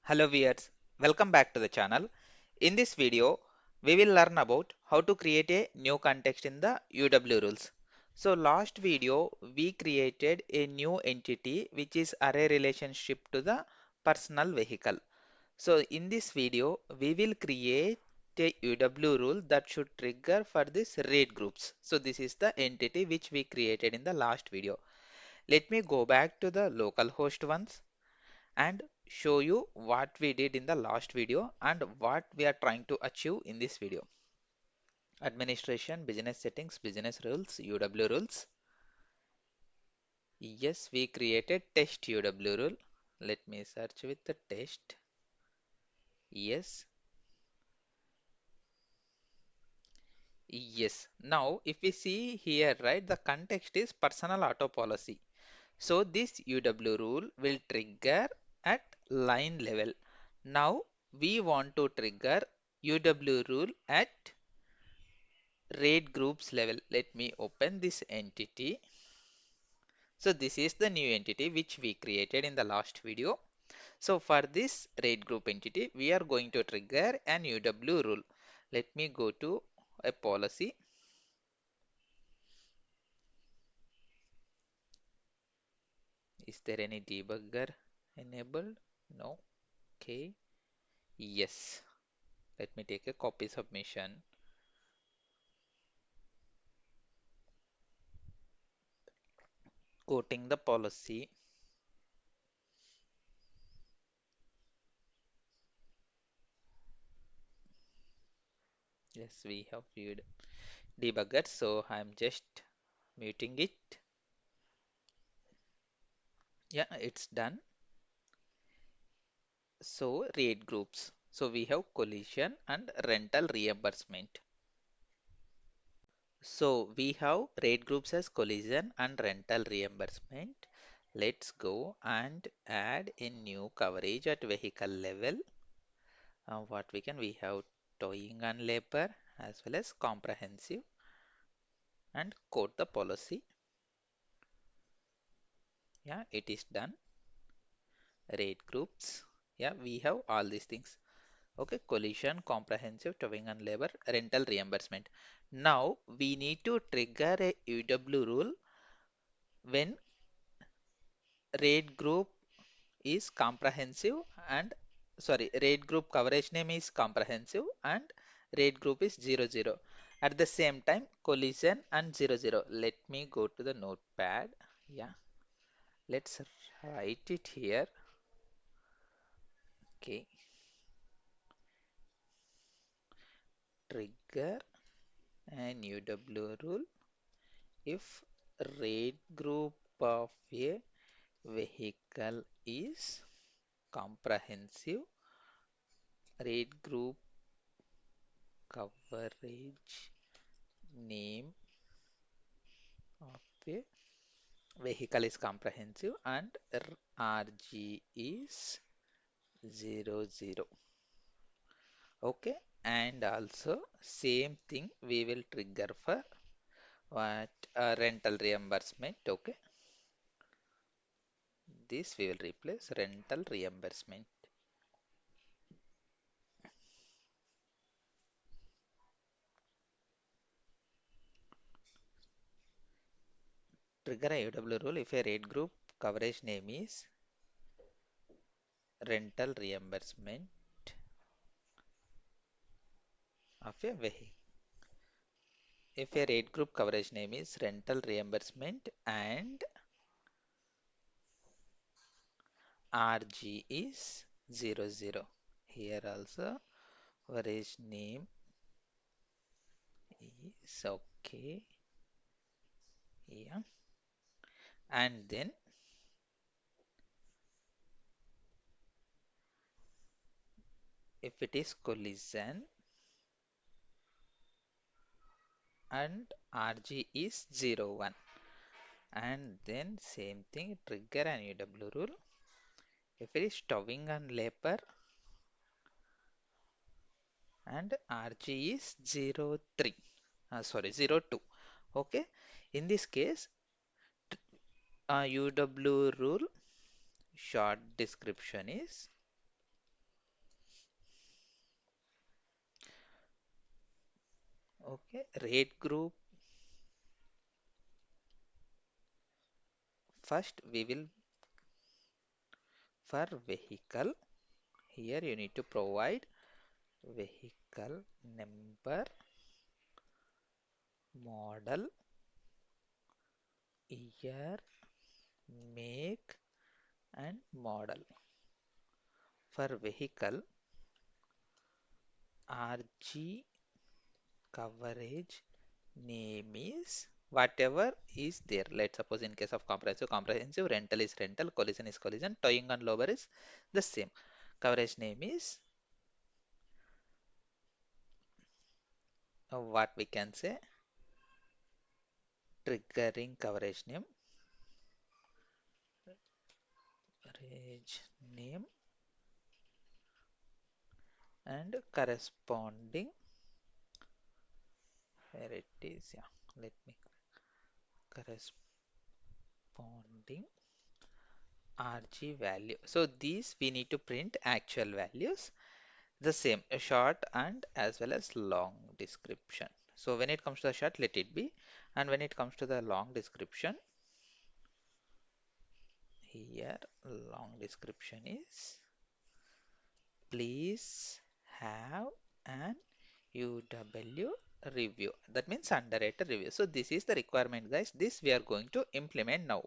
Hello viewers, welcome back to the channel. In this video, we will learn about how to create a new context in the UW rules. So last video, we created a new entity which is array relationship to the personal vehicle. So in this video, we will create a UW rule that should trigger for this read groups. So this is the entity which we created in the last video. Let me go back to the localhost once and show you what we did in the last video and what we are trying to achieve in this video. Administration, business settings, business rules, UW rules. Yes, we created test UW rule. Let me search with the test. Yes, yes. Now, if we see here, right, the context is personal auto policy. So this UW rule will trigger at line level. Now we want to trigger UW rule at rate groups level. Let me open this entity. So this is the new entity which we created in the last video. So for this rate group entity, we are going to trigger an UW rule. Let me go to a policy. Is there any debugger enabled? No. Okay. Yes. Let me take a copy submission. Quoting the policy. Yes, we have viewed debugger. So I'm just muting it. Yeah, it's done. So rate groups. So we have collision and rental reimbursement. So we have rate groups as collision and rental reimbursement. Let's go and add a new coverage at vehicle level. What we have towing and labor as well as comprehensive and quote the policy. Yeah, it is done. Rate groups. Yeah, we have all these things. Okay, collision, comprehensive, towing and labor, rental reimbursement. Now we need to trigger a UW rule when rate group is comprehensive and rate group coverage name is comprehensive and rate group is 00. At the same time, collision and 00. Let me go to the notepad. Yeah, let's write it here. Okay, trigger an UW rule if rate group of a vehicle is comprehensive, rate group coverage name of a vehicle is comprehensive and RG is 00. Okay, and also same thing we will trigger for what rental reimbursement. Okay, this we will replace rental reimbursement. Trigger a UW rule if a rate group coverage name is rental reimbursement of a vehicle. If a rate group coverage name is rental reimbursement and RG is 00. Here also coverage name is okay. Yeah. And then if it is collision and RG is 01. And then same thing trigger an UW rule. If it is towing and labor and RG is 03. 02. Okay. In this case, UW rule short description is Okay, rate group. First we will, for vehicle, here you need to provide vehicle number, model, year, make and model. For vehicle, RG coverage name is whatever is there. Let's suppose in case of comprehensive rental is rental, collision is collision, towing and lower is the same. Coverage name is what we can say, triggering coverage name, coverage name and corresponding, where it is, yeah, let me, corresponding RG value. So these we need to print actual values, the same, a short and as well as long description. So when it comes to the short, let it be, and when it comes to the long description, here long description is please have an UW review. That means underwriter review. So this is the requirement, guys. This we are going to implement now.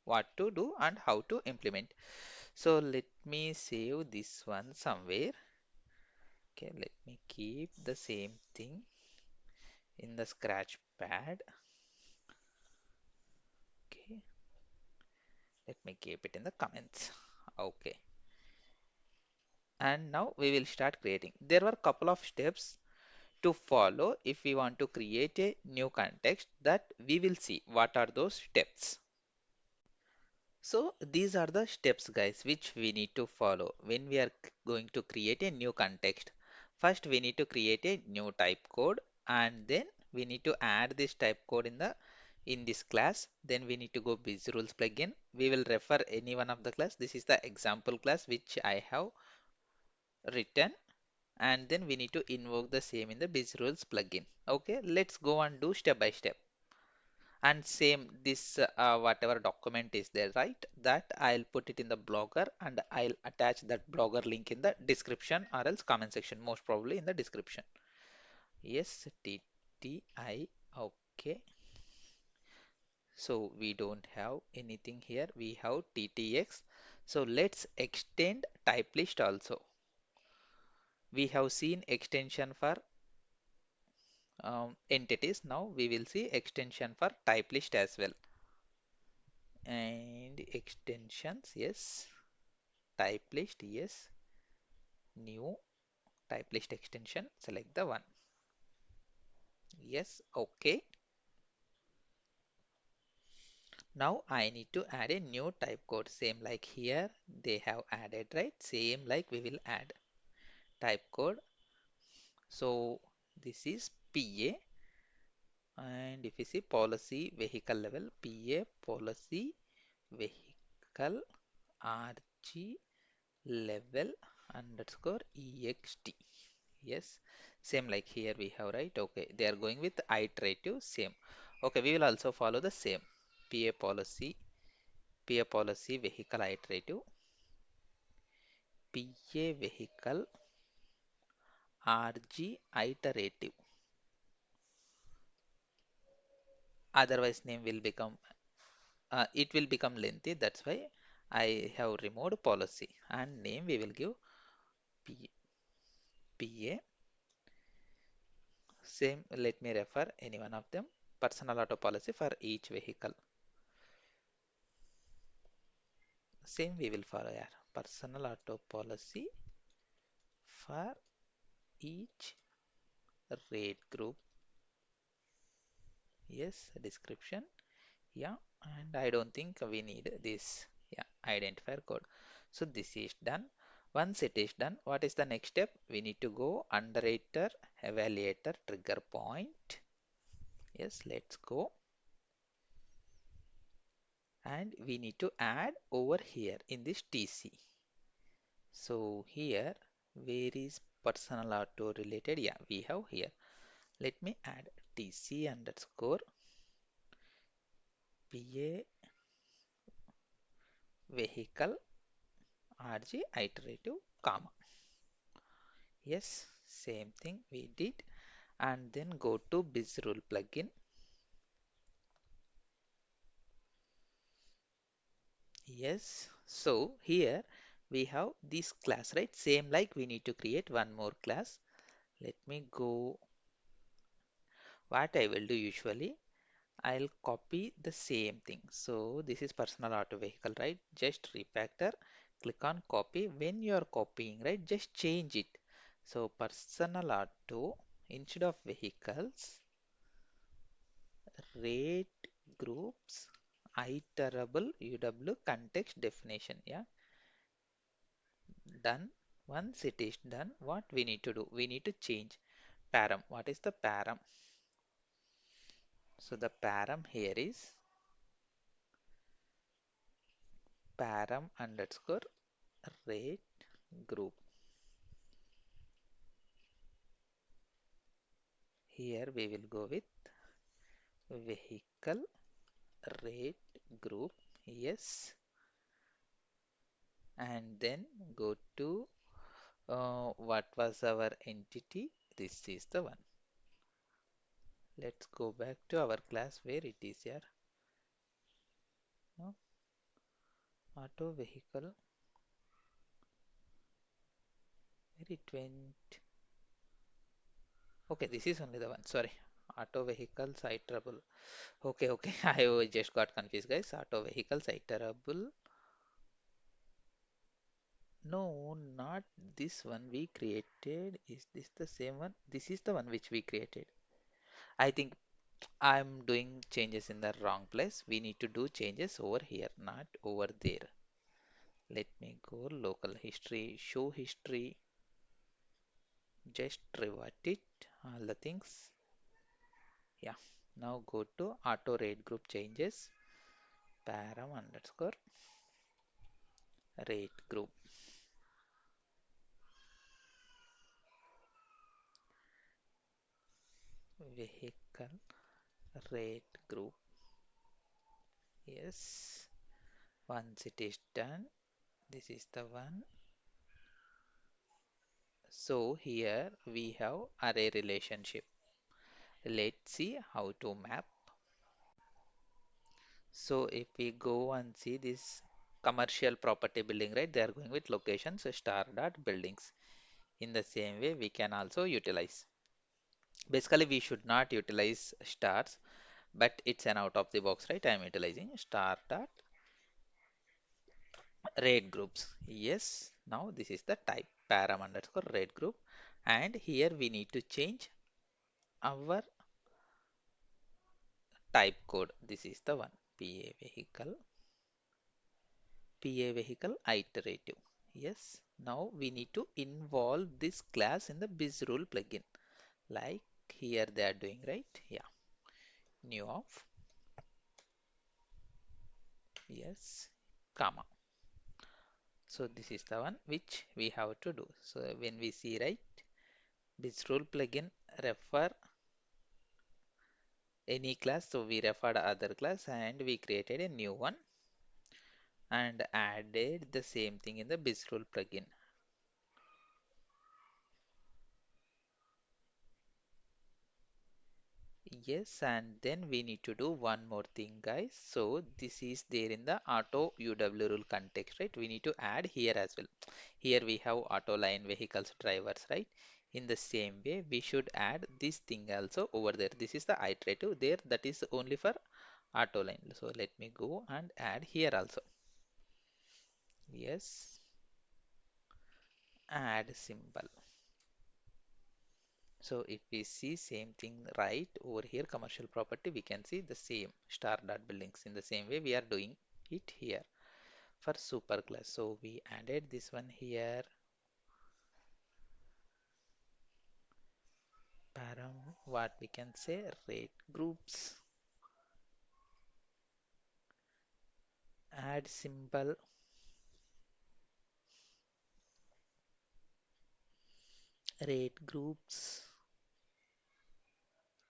What to do and how to implement. So let me save this one somewhere. Okay, let me keep the same thing in the scratch pad. Okay, let me keep it in the comments. Okay, and now we will start creating. There were a couple of steps to follow if we want to create a new context, that we will see what are those steps. So these are the steps, guys, which we need to follow when we are going to create a new context. First, we need to create a new type code, and then we need to add this type code in this class. Then we need to go Biz Rules plugin. We will refer any one of the class. This is the example class which I have written, and then we need to invoke the same in the Biz Rules plugin. Okay, let's go and do step by step. And same this whatever document is there, right, that I'll put it in the blogger, and I'll attach that blogger link in the description or else comment section, most probably in the description. Yes, TTI. Okay, so we don't have anything here, we have TTX. So let's extend type list also. We have seen extension for entities. Now we will see extension for type list as well. And extensions, yes, type list, yes, new type list extension, select the one, yes, okay. Now I need to add a new type code, same like here they have added, right, same like we will add type code. So this is PA, and if you see policy vehicle level, PA policy vehicle RG level underscore EXT. Yes, same like here we have, right? Okay, they are going with iterative, same. Okay, we will also follow the same. PA policy, PA policy vehicle iterative, PA vehicle RG iterative. Otherwise, name will become it will become lengthy. That's why I have removed policy, and name we will give P, PA. Same. Let me refer any one of them. Personal auto policy for each vehicle. Same we will follow here. Personal auto policy for each rate group. Yes, description. Yeah, and I don't think we need this. Yeah, identifier code. So this is done. Once it is done, what is the next step? We need to go underwriter, evaluator, trigger point. Yes, let's go. And we need to add over here in this TC. So here, where is personal auto related? Yeah, we have here. Let me add TC underscore PA vehicle RG iterative comma. Yes, same thing we did, and then go to BizRule plugin. Yes, so here we have this class, right? Same like we need to create one more class. Let me go. What I will do usually, I'll copy the same thing. So this is personal auto vehicle, right? Just refactor, click on copy. When you are copying, right, just change it. So personal auto instead of vehicles, rate groups, iterable UW context definition. Yeah, done. Once it is done, what we need to do? We need to change param. What is the param? So the param here is param underscore rate group. Here we will go with vehicle rate group. Yes, and then go to what was our entity. This is the one. Let's go back to our class where it is here. No, auto vehicle. Where it went? Okay, this is only the one. Sorry, auto vehicle site trouble. Okay, okay. I just got confused, guys. Auto vehicle site trouble. No, not this one we created. Is this the same one? This is the one which we created. I think I'm doing changes in the wrong place. We need to do changes over here, not over there. Let me go local history, show history, just revert it, all the things. Yeah. Now go to auto rate group changes, param underscore rate group. Vehicle rate group. Yes. Once it is done, this is the one. So here we have array relationship. Let's see how to map. So if we go and see this commercial property building, right? They are going with location, so star dot buildings. In the same way, we can also utilize. Basically, we should not utilize stars, but it's an out of the box, right? I am utilizing star dot rate groups. Yes, now this is the type param underscore rate group, and here we need to change our type code. This is the one PA vehicle iterative. Yes, now we need to involve this class in the BizRule plugin. Like here they are doing, right? Yeah, new of, yes, comma. So this is the one which we have to do. So when we see, right, BizRule plugin refer any class, so we referred other class and we created a new one and added the same thing in the BizRule plugin. Yes, and then we need to do one more thing, guys. So this is there in the auto UW rule context, right? We need to add here as well. Here we have auto line vehicles drivers, right? In the same way, we should add this thing also over there. This is the iterative there, that is only for auto line. So let me go and add here also. Yes, add symbol. So if we see same thing right over here, commercial property, we can see the same star dot buildings. In the same way, we are doing it here for super class. So we added this one here. Param, what we can say, rate groups, add symbol, rate groups,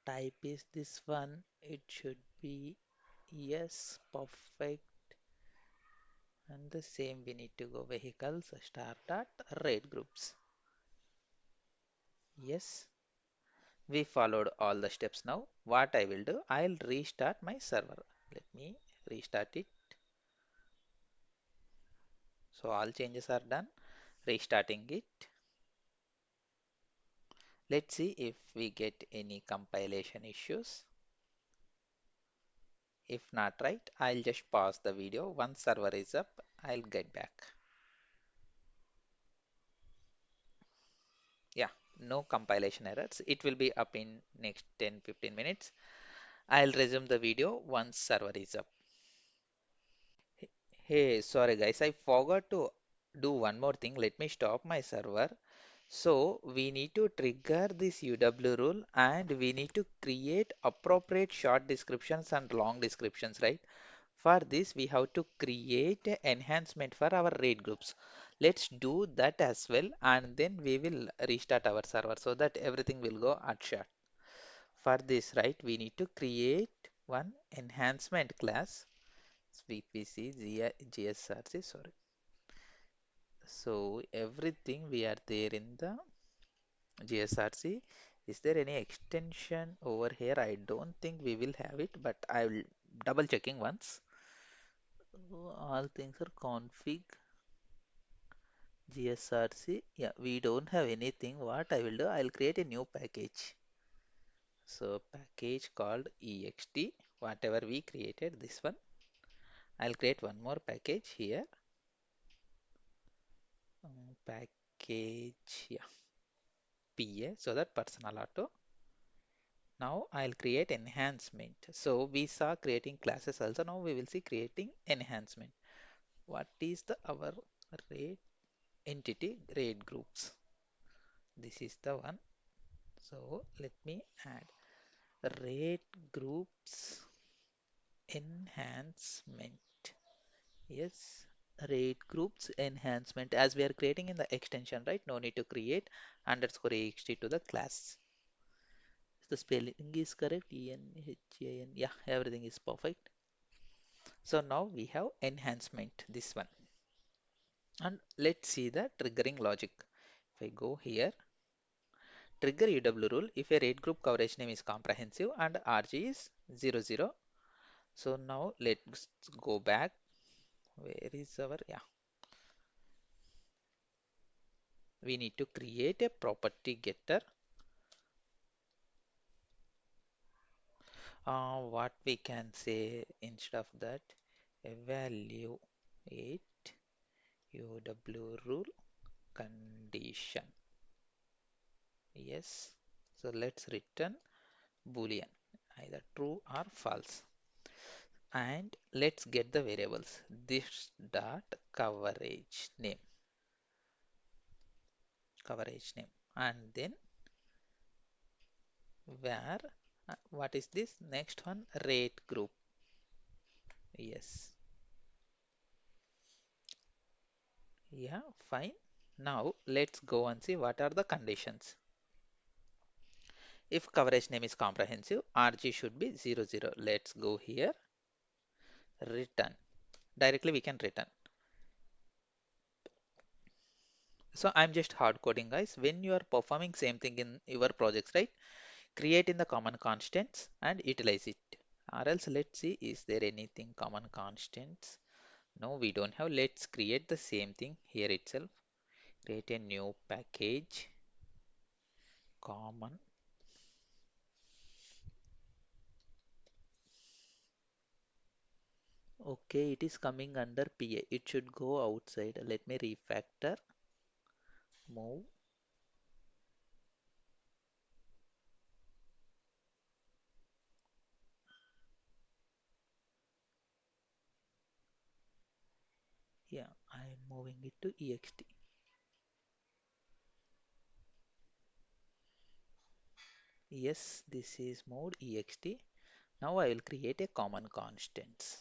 type is this one. It should be yes, perfect. And the same we need to go vehicles, start at rate groups. Yes, we followed all the steps now. What I will do, I'll restart my server. Let me restart it. So all changes are done. Restarting it. Let's see if we get any compilation issues. If not, right, I'll just pause the video. Once server is up, I'll get back. Yeah, no compilation errors. It will be up in next 10-15 minutes. I'll resume the video once server is up. Hey, sorry guys, I forgot to do one more thing. Let me stop my server. So we need to trigger this UW rule and we need to create appropriate short descriptions and long descriptions, right? For this, we have to create an enhancement for our rate groups. Let's do that as well, and then we will restart our server so that everything will go at short. For this, right, we need to create one enhancement class, VPC, GSRC, sorry. So everything we are there in the GSRC. Is there any extension over here? I don't think we will have it, but I will double checking once. All things are config GSRC. Yeah, we don't have anything. What I will do, I'll create a new package. So package called ext, whatever we created, this one. I'll create one more package here. Package, yeah, PA, so that personal auto. Now I'll create enhancement. So we saw creating classes also. Now we will see creating enhancement. What is the our rate entity rate groups? This is the one. So let me add rate groups enhancement. Yes, rate groups enhancement as we are creating in the extension, right? No need to create underscore ext to the class. The spelling is correct. ENHAN. Yeah, everything is perfect. So now we have enhancement, this one. And let's see the triggering logic. If I go here, trigger UW rule if a rate group coverage name is comprehensive and RG is 00. So now let's go back. Where is our, yeah, we need to create a property getter. What we can say instead of that, evaluate UW rule condition. Yes. So let's return boolean, either true or false. And let's get the variables. This dot coverage name, and then where what is this next one, rate group. Yes, yeah, fine. Now let's go and see what are the conditions. If coverage name is comprehensive, RG should be 00. Let's go here, return. Directly we can return. So I'm just hard coding, guys. When you are performing same thing in your projects, right? Create in the common constants and utilize it. Or else let's see, is there anything common constants? No, we don't have. Let's create the same thing here itself. Create a new package, common. Okay, it is coming under PA. It should go outside. Let me refactor, move. Yeah, I'm moving it to ext. Yes, this is mode ext. Now I will create a common constants.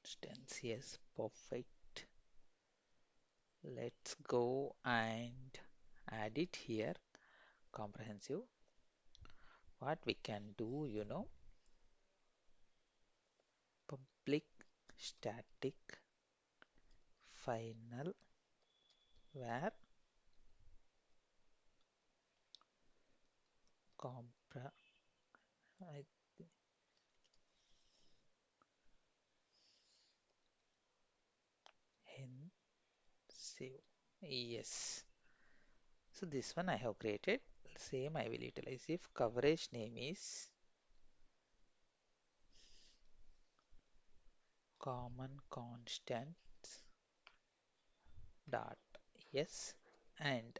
Constants, yes, perfect. Let's go and add it here. comprehensive. What we can do, public static final where comprehensive. Yes. So this one I have created. Same I will utilize if coverage name is common constant dot yes and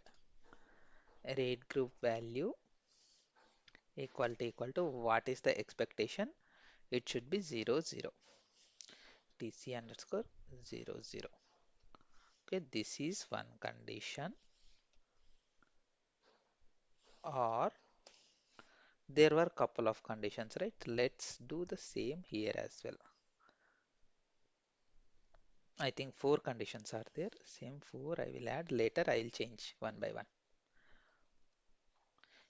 rate group value equal to what is the expectation, it should be 0 0 tc underscore 0 0. Okay, this is one condition, or there were couple of conditions, right? Let's do the same here as well. I think four conditions are there. Same four I will add. Later I'll change one by one.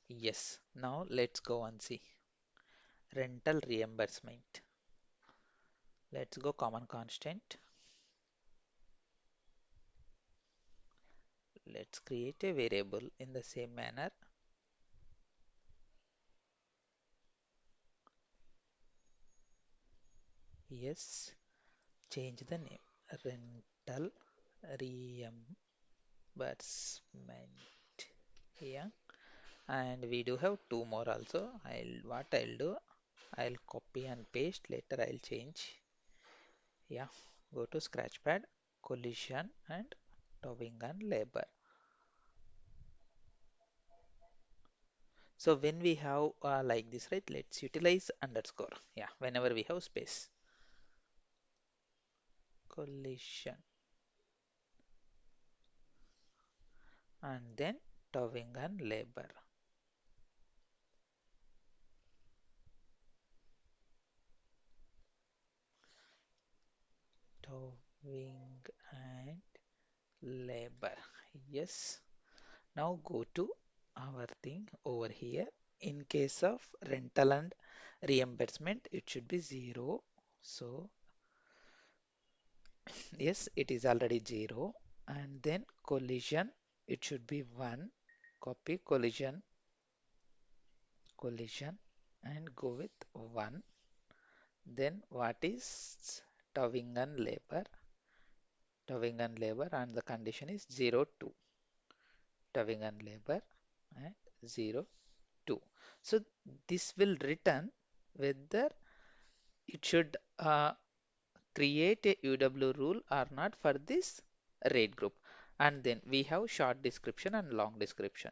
Yes. Now let's go and see. Rental reimbursement. Let's go common constant. Let's create a variable in the same manner. Yes. Change the name. Rental reimbursement. Yeah. And we do have two more also. I'll do, I'll copy and paste. Later I'll change. Yeah, go to Scratchpad, collision and towing and labor. So when we have like this, right, let's utilize underscore. Yeah, whenever we have space. Collision and then towing and labor. Towing and labor. Yes. Now go to our thing over here. In case of rental and reimbursement, it should be 0. So yes, it is already 0. And then collision, it should be 1. Copy collision, and go with 1. Then what is towing and labor? Towing and labor, and the condition is 0 2. Towing and labor and 0 2. So this will return whether it should create a UW rule or not for this rate group. And then we have short description and long description.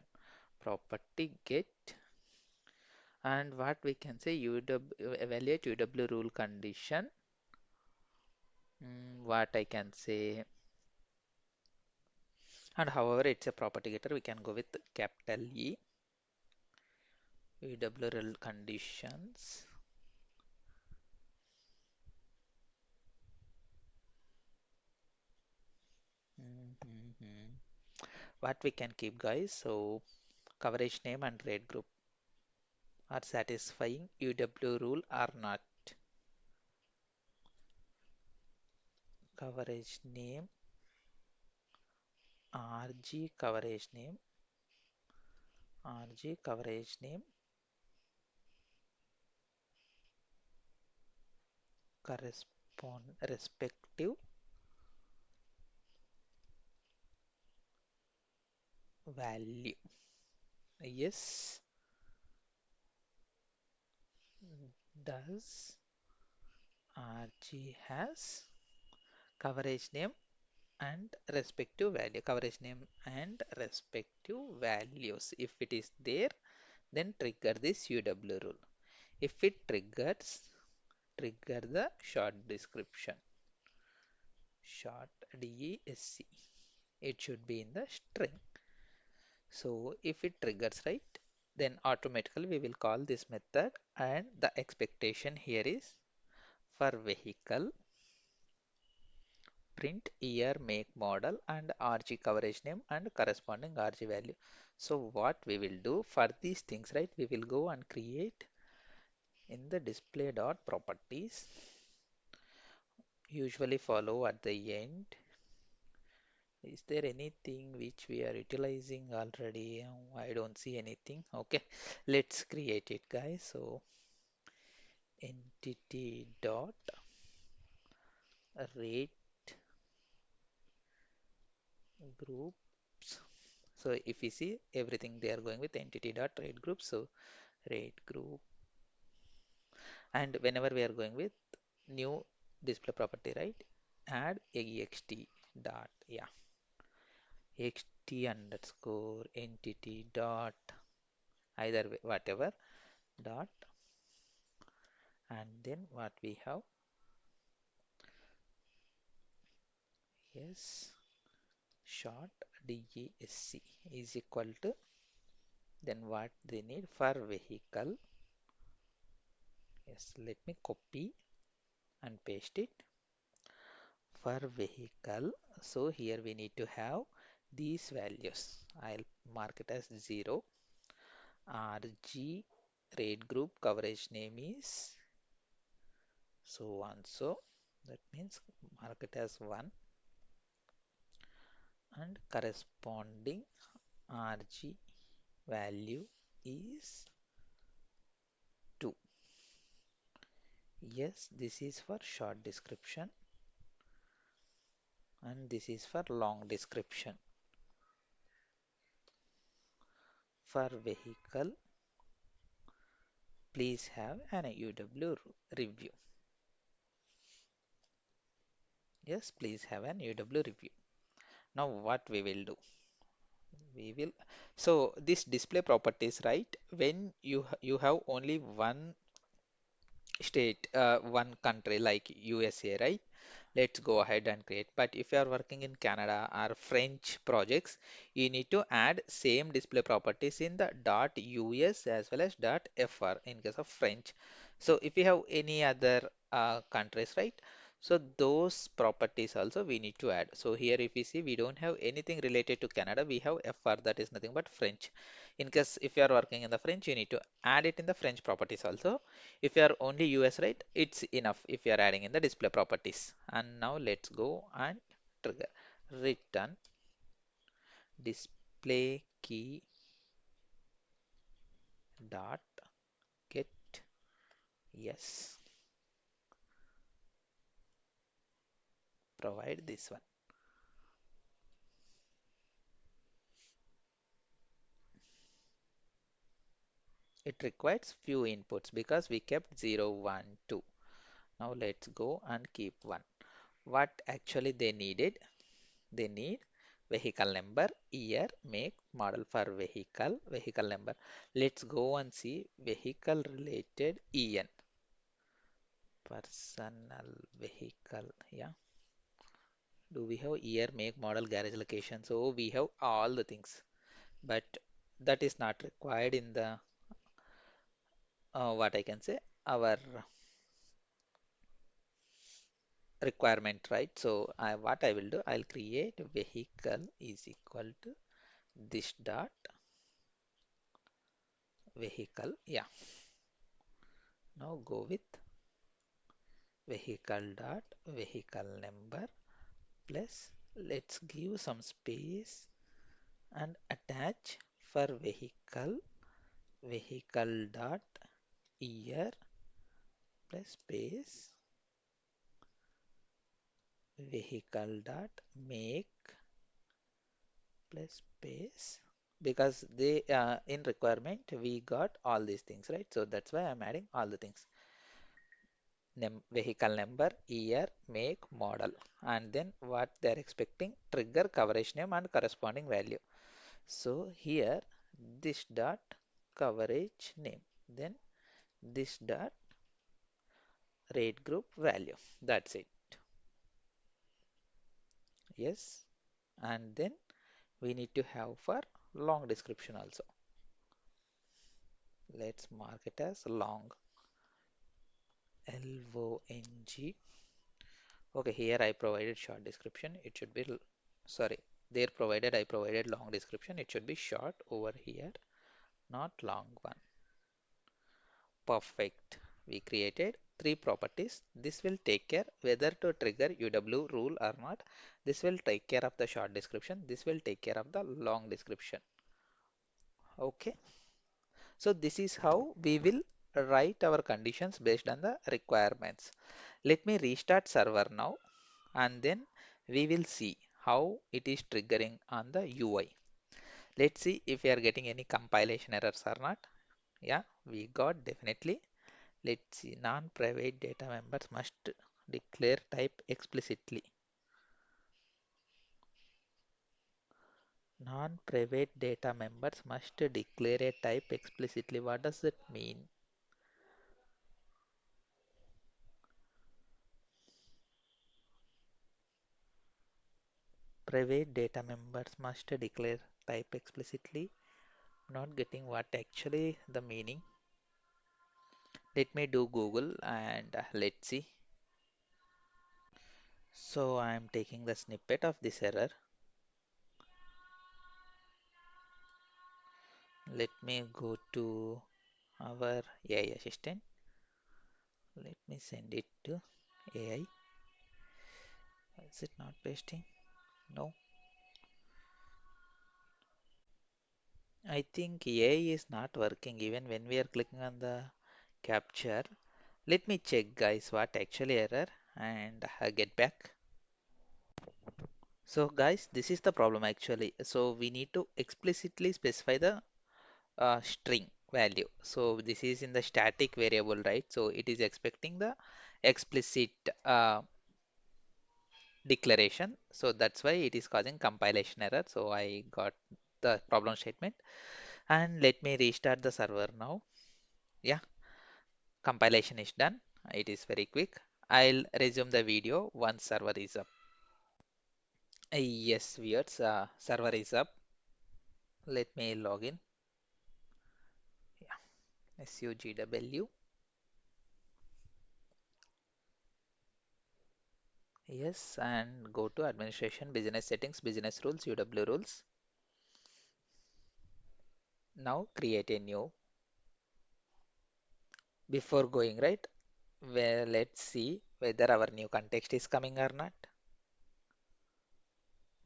Property get, and what we can say, UW evaluate UW rule condition. What I can say, and however it's a property getter, we can go with capital E, UW rule conditions. Mhm. What we can keep, guys, so coverage name and rate group are satisfying UW rule or not. Coverage name, RG coverage name correspond respective value. Yes, does RG has coverage name and respective value, coverage name and respective values. If it is there, then trigger this UW rule. If it triggers, trigger the short description, short DESC. It should be in the string. So if it triggers, right, then automatically we will call this method, and the expectation here is for vehicle print year, make, model and RG coverage name and corresponding RG value. So what we will do for these things, right? We will go and create in the display dot properties, usually follow at the end. Is there anything which we are utilizing already? I don't see anything. Okay, let's create it, guys. So entity dot rate groups. So if you see everything, they are going with entity dot rate group. So rate group, and whenever we are going with new display property, right? Add ext dot, yeah, ext underscore entity dot, either way, whatever dot, and then what we have, yes, short desc is equal to, then what they need for vehicle, yes, let me copy and paste it for vehicle. So here we need to have these values. I'll mark it as 0. RG rate group coverage name is so and so. That means mark it as 1, and corresponding RG value is 2. Yes, this is for short description and this is for long description. For vehicle, please have an UW review. Yes, please have an UW review. Now what we will do? We will, so this display properties, right? When you have only one state, one country like USA, right? Let's go ahead and create. But if you are working in Canada or French projects, you need to add same display properties in the .us as well as .fr in case of French. So if you have any other countries, right? So those properties also we need to add. So here if you see, we don't have anything related to Canada. We have FR, that is nothing but French. In case if you are working in the French, you need to add it in the French properties also. If you are only US, right, it's enough if you are adding in the display properties. And now let's go and trigger return display key dot get yes, provide this one. It requires few inputs because we kept 0 1 2. Now let's go and keep 1. What actually they needed, they need vehicle number, year, make, model. For vehicle number, let's go and see vehicle related en, personal vehicle, yeah. Do we have year, make, model, garage location? So we have all the things, but that is not required in the what I can say, our requirement, right? So what I will do, I'll create vehicle is equal to this dot vehicle, yeah. Now go with vehicle dot vehicle number plus, let's give some space and attach for vehicle dot year plus space vehicle dot make plus space, because they in requirement we got all these things, right? So that's why I'm adding all the things. Vehicle number, year, make, model, and then what they're expecting, trigger, coverage name and corresponding value. So here this dot coverage name, then this dot rate group value, that's it. Yes, and then we need to have for long description also. Let's mark it as long, long, Okay, here I provided short description. It should be, sorry, there provided I provided long description. It should be short over here, not long one. Perfect. We created three properties. This will take care whether to trigger UW rule or not. This will take care of the short description. This will take care of the long description. Okay. So this is how we will write our conditions based on the requirements. Let me restart server now and then we will see how it is triggering on the UI. Let's see if we are getting any compilation errors or not. Yeah, we got definitely. Let's see, non-private data members must declare type explicitly. Non-private data members must declare a type explicitly. What does that mean? Private data members must declare type explicitly. Not getting what actually the meaning. Let me do Google and let's see. So I am taking the snippet of this error. Let me go to our AI assistant. Let me send it to AI. Is it not pasting? No. I think AI is not working even when we are clicking on the capture. Let me check guys what actually error and get back. So guys, this is the problem actually. So we need to explicitly specify the string value. So this is in the static variable, right? So it is expecting the explicit declaration. So that's why it is causing compilation error. So I got the problem statement and let me restart the server now. Yeah, compilation is done. It is very quick. I'll resume the video once server is up. Yes, viewers, server is up. Let me log in. Yeah, SUGW. Yes, and go to administration, business settings, business rules, UW rules. Now create a new. Before going right, where let's see whether our new context is coming or not.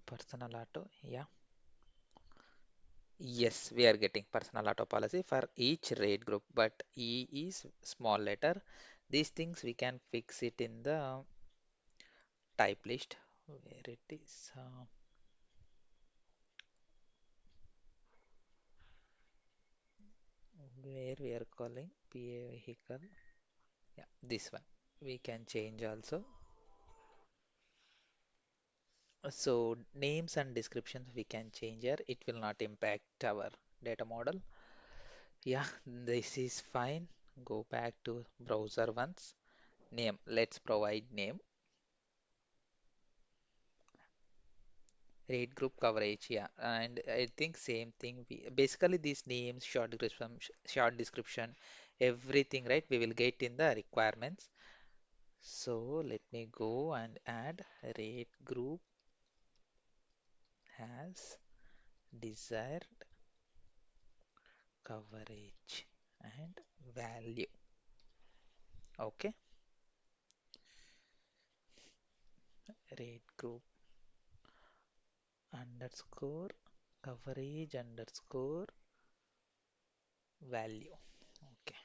Personal auto, yeah. Yes, we are getting personal auto policy for each rate group, but E is small letter. These things we can fix it in the type list where it is. Where we are calling PA vehicle. Yeah, this one we can change also. So names and descriptions we can change here. It will not impact our data model. Yeah, this is fine. Go back to browser once. Name, let's provide name. Rate group coverage, yeah. And I think same thing. Basically these names, short description, everything, right? We will get in the requirements. So let me go and add rate group has desired coverage and value. Okay, rate group underscore coverage underscore value. Okay,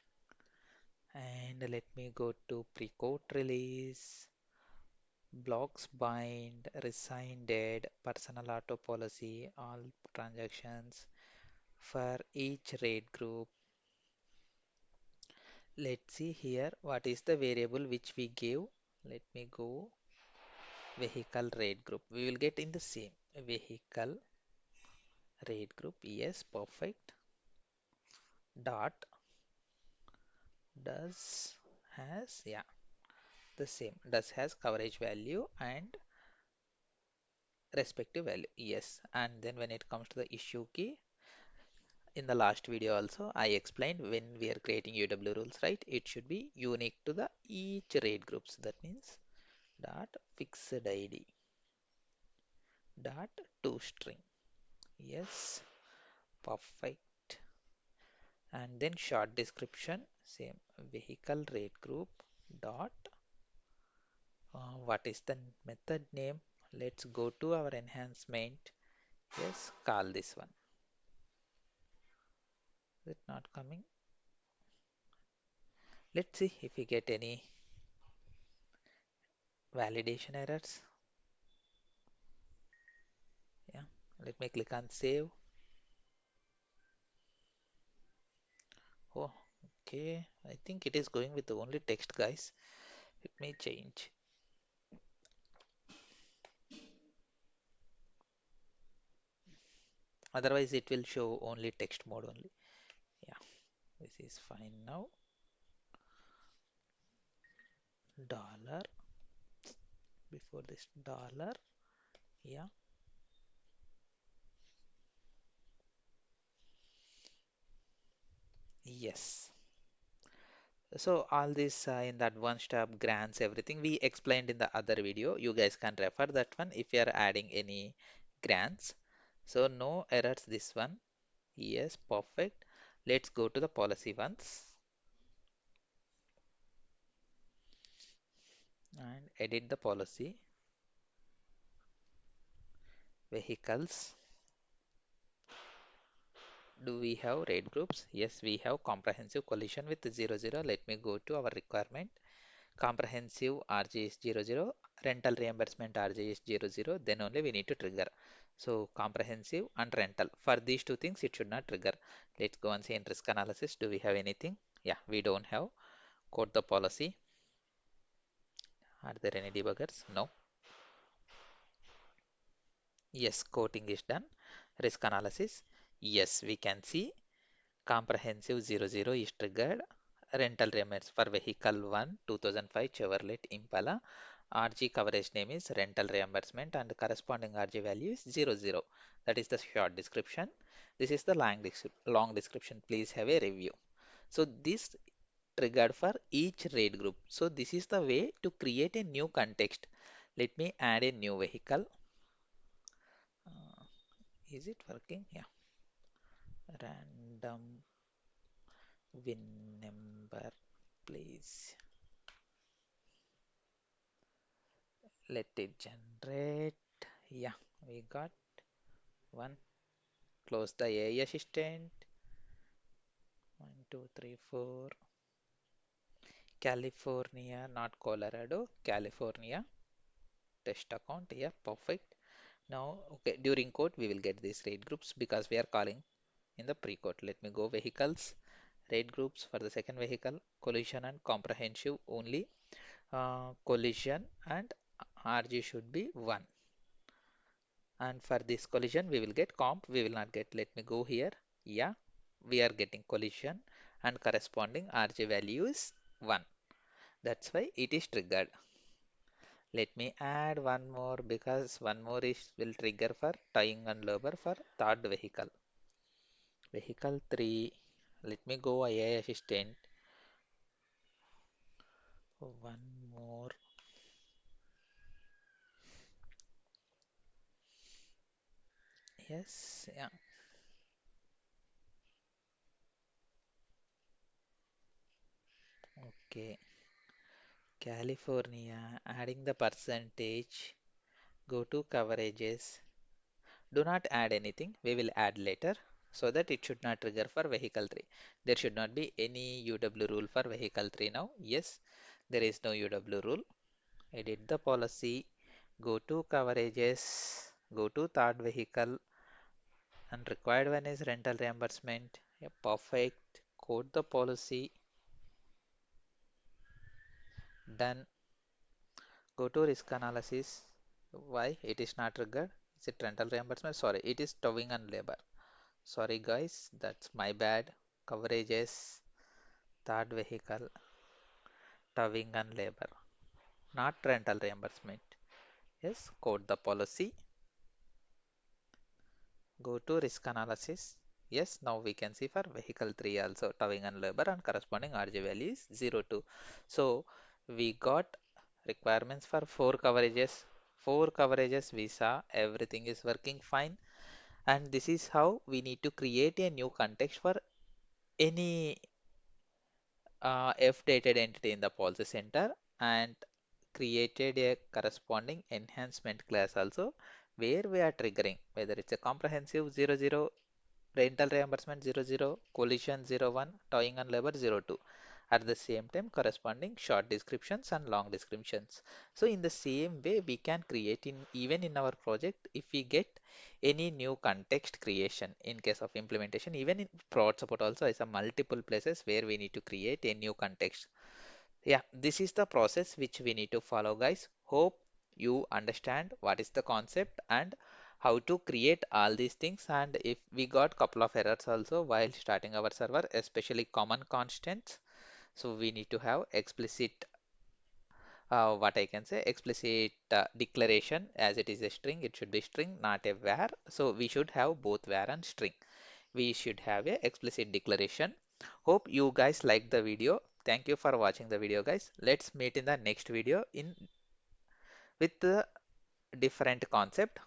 and let me go to pre-quote release, blocks bind, resign dead, personal auto policy, all transactions for each rate group. Let's see here what is the variable which we give. Let me go vehicle rate group. We will get in the same vehicle rate group. Yes, perfect. Dot does has, yeah, the same, does has coverage value and respective value. Yes, and then when it comes to the issue key, in the last video also I explained when we are creating UW rules, right? It should be unique to the each rate groups. That means dot fixed id dot toString. Yes, perfect. And then short description, same vehicle rate group dot what is the method name? Let's go to our enhancement. Yes, call this one. Is it not coming? Let's see if we get any validation errors. Yeah, let me click on save. Oh, okay. I think it is going with only text, guys. Let me change. Otherwise, it will show only text mode only. Yeah, this is fine now. Dollar before this dollar. Yeah, yes. So all this in the advanced tab grants everything we explained in the other video. You guys can refer that one if you are adding any grants. So no errors this one. Yes, perfect. Let's go to the policy ones and edit the policy. Vehicles. Do we have rate groups? Yes, we have comprehensive collision with 00. Let me go to our requirement. Comprehensive RG is 00, rental reimbursement RG is 00, then only we need to trigger. So comprehensive and rental. For these two things, it should not trigger. Let's go and see in risk analysis. Do we have anything? Yeah, we don't have. Quote the policy. Are there any debuggers? No. Yes, quoting is done. Risk analysis. Yes, we can see comprehensive 00 is triggered. Rental reimbursement for vehicle 1 2005 Chevrolet Impala. RG coverage name is rental reimbursement and corresponding RG value is 00. That is the short description. This is the long description. Please have a review. So this triggered for each rate group. So this is the way to create a new context. Let me add a new vehicle. Uh, is it working? Yeah. Random VIN number, please. Let it generate. Yeah, we got one. Close the AI assistant. 1, 2, 3, 4. California, not Colorado. California. Test account. Yeah, perfect. Now, okay, during code we will get these rate groups because we are calling in the pre-code. Let me go vehicles. Rate groups for the second vehicle. Collision and comprehensive only. Collision and RG should be 1. And for this collision we will get comp, we will not get. Let me go here. Yeah, we are getting collision and corresponding RJ value is 1. That's why it is triggered. Let me add one more because one more is will trigger for tying and labor for third vehicle. Vehicle 3. Let me go AI assistant. One more. Yes, yeah. Okay. California, adding the percentage. Go to coverages. Do not add anything. We will add later so that it should not trigger for vehicle 3. There should not be any UW rule for vehicle 3 now. Yes, there is no UW rule. Edit the policy. Go to coverages. Go to third vehicle and required one is rental reimbursement. Yeah, perfect. Code the policy. Done. Go to risk analysis. Why it is not triggered? Is it rental reimbursement? Sorry, it is towing and labor. Sorry guys, that's my bad. Coverages, third vehicle, towing and labor, not rental reimbursement. Yes, code the policy. Go to risk analysis. Yes, now we can see for vehicle 3 also towing and labor and corresponding RJ value is 02. So we got requirements for four coverages we saw everything is working fine, and this is how we need to create a new context for any F dated entity in the policy center, and created a corresponding enhancement class also, where we are triggering whether it's a comprehensive 00, rental reimbursement 00, collision 01, towing and labor 02. At the same time, corresponding short descriptions and long descriptions. So in the same way, we can create in even in our project if we get any new context creation in case of implementation. Even in prod support also is a multiple places where we need to create a new context. Yeah, this is the process which we need to follow, guys. Hope you understand what is the concept and how to create all these things. And if we got couple of errors also while starting our server, especially common constants, so we need to have explicit, what I can say, explicit declaration. As it is a string, it should be string, not a var. So we should have both var and string. We should have a explicit declaration. Hope you guys like the video. Thank you for watching the video, guys. Let's meet in the next video in with the different concept.